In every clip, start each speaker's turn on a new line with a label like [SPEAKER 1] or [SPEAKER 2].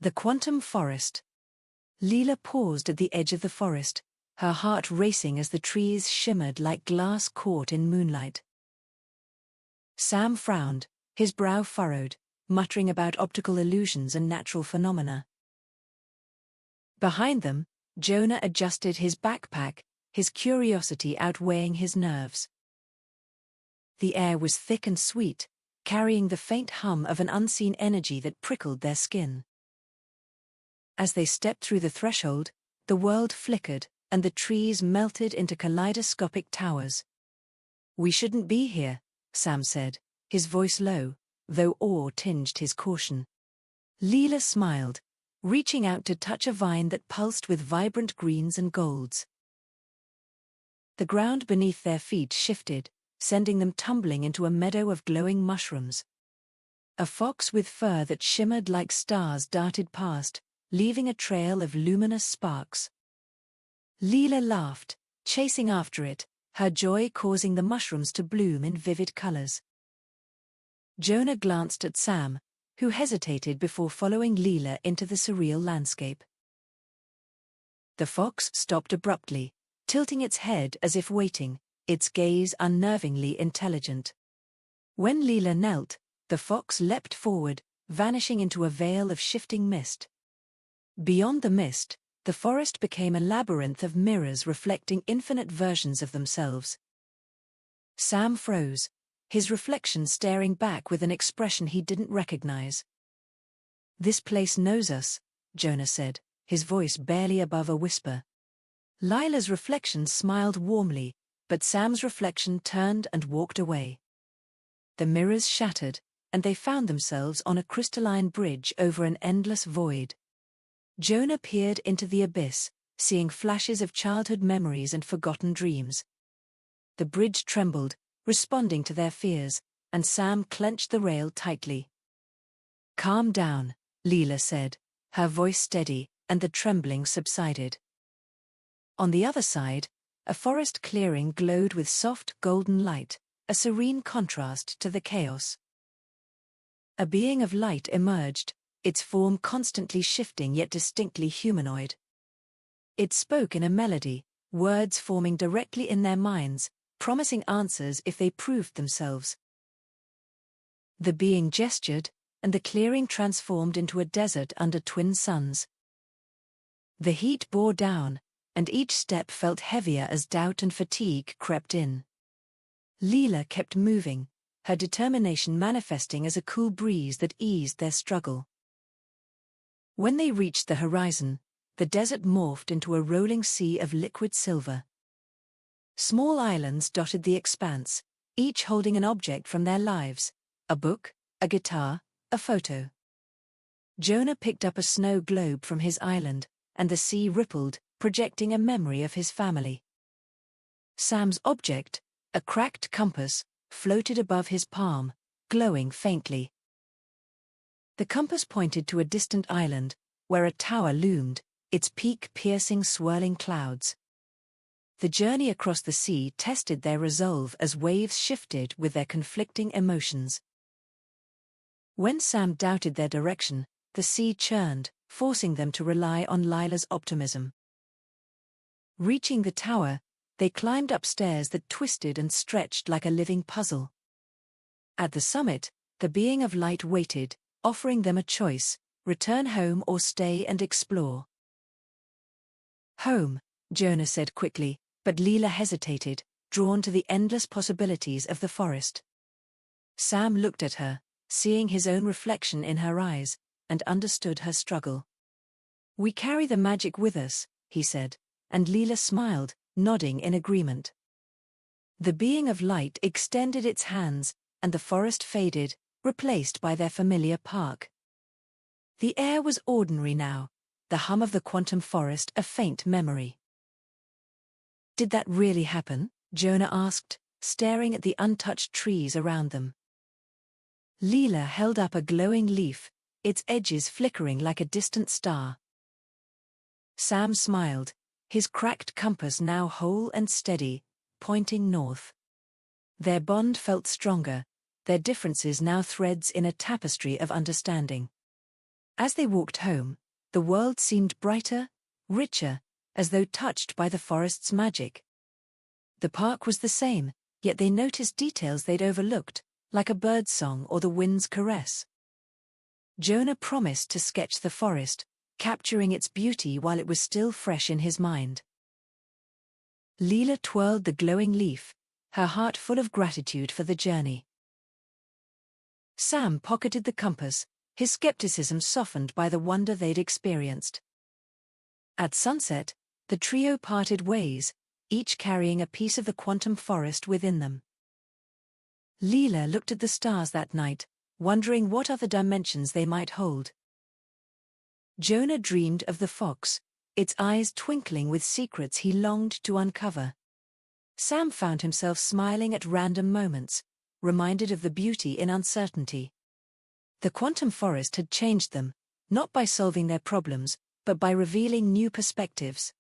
[SPEAKER 1] The quantum forest. Lila paused at the edge of the forest, her heart racing as the trees shimmered like glass caught in moonlight. Sam frowned, his brow furrowed, muttering about optical illusions and natural phenomena. Behind them, Jonah adjusted his backpack, his curiosity outweighing his nerves. The air was thick and sweet, carrying the faint hum of an unseen energy that prickled their skin. As they stepped through the threshold, the world flickered, and the trees melted into kaleidoscopic towers. "We shouldn't be here," Sam said, his voice low, though awe tinged his caution. Lila smiled, reaching out to touch a vine that pulsed with vibrant greens and golds. The ground beneath their feet shifted, sending them tumbling into a meadow of glowing mushrooms. A fox with fur that shimmered like stars darted past, leaving a trail of luminous sparks. Lila laughed, chasing after it, her joy causing the mushrooms to bloom in vivid colors. Jonah glanced at Sam, who hesitated before following Lila into the surreal landscape. The fox stopped abruptly, tilting its head as if waiting, its gaze unnervingly intelligent. When Lila knelt, the fox leapt forward, vanishing into a veil of shifting mist. Beyond the mist, the forest became a labyrinth of mirrors reflecting infinite versions of themselves. Sam froze, his reflection staring back with an expression he didn't recognize. "This place knows us," Jonah said, his voice barely above a whisper. Lila's reflection smiled warmly, but Sam's reflection turned and walked away. The mirrors shattered, and they found themselves on a crystalline bridge over an endless void. Jonah peered into the abyss, seeing flashes of childhood memories and forgotten dreams. The bridge trembled, responding to their fears, and Sam clenched the rail tightly. "Calm down," Lila said, her voice steady, and the trembling subsided. On the other side, a forest clearing glowed with soft golden light, a serene contrast to the chaos. A being of light emerged, its form constantly shifting yet distinctly humanoid. It spoke in a melody, words forming directly in their minds, promising answers if they proved themselves. The being gestured, and the clearing transformed into a desert under twin suns. The heat bore down, and each step felt heavier as doubt and fatigue crept in. Lila kept moving, her determination manifesting as a cool breeze that eased their struggle. When they reached the horizon, the desert morphed into a rolling sea of liquid silver. Small islands dotted the expanse, each holding an object from their lives, a book, a guitar, a photo. Jonah picked up a snow globe from his island, and the sea rippled, projecting a memory of his family. Sam's object, a cracked compass, floated above his palm, glowing faintly. The compass pointed to a distant island, where a tower loomed, its peak piercing swirling clouds. The journey across the sea tested their resolve as waves shifted with their conflicting emotions. When Sam doubted their direction, the sea churned, forcing them to rely on Lila's optimism. Reaching the tower, they climbed up stairs that twisted and stretched like a living puzzle. At the summit, the being of light waited, offering them a choice: return home or stay and explore. "Home," Jonah said quickly, but Lila hesitated, drawn to the endless possibilities of the forest. Sam looked at her, seeing his own reflection in her eyes, and understood her struggle. "We carry the magic with us," he said, and Lila smiled, nodding in agreement. The being of light extended its hands, and the forest faded, replaced by their familiar park. The air was ordinary now, the hum of the quantum forest a faint memory. "Did that really happen?" Jonah asked, staring at the untouched trees around them. Lila held up a glowing leaf, its edges flickering like a distant star. Sam smiled, his cracked compass now whole and steady, pointing north. Their bond felt stronger, their differences now threads in a tapestry of understanding. As they walked home, the world seemed brighter, richer, as though touched by the forest's magic. The park was the same, yet they noticed details they'd overlooked, like a bird's song or the wind's caress. Jonah promised to sketch the forest, capturing its beauty while it was still fresh in his mind. Lila twirled the glowing leaf, her heart full of gratitude for the journey. Sam pocketed the compass, his skepticism softened by the wonder they'd experienced. At sunset, the trio parted ways, each carrying a piece of the quantum forest within them. Lila looked at the stars that night, wondering what other dimensions they might hold. Jonah dreamed of the fox, its eyes twinkling with secrets he longed to uncover. Sam found himself smiling at random moments, reminded of the beauty in uncertainty. The quantum forest had changed them, not by solving their problems, but by revealing new perspectives.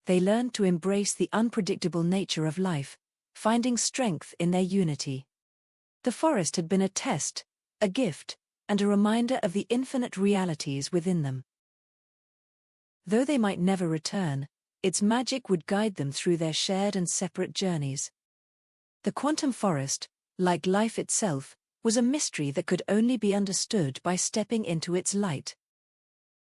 [SPEAKER 1] They learned to embrace the unpredictable nature of life, finding strength in their unity. The forest had been a test, a gift, and a reminder of the infinite realities within them. Though they might never return, its magic would guide them through their shared and separate journeys. The quantum forest, like life itself, was a mystery that could only be understood by stepping into its light.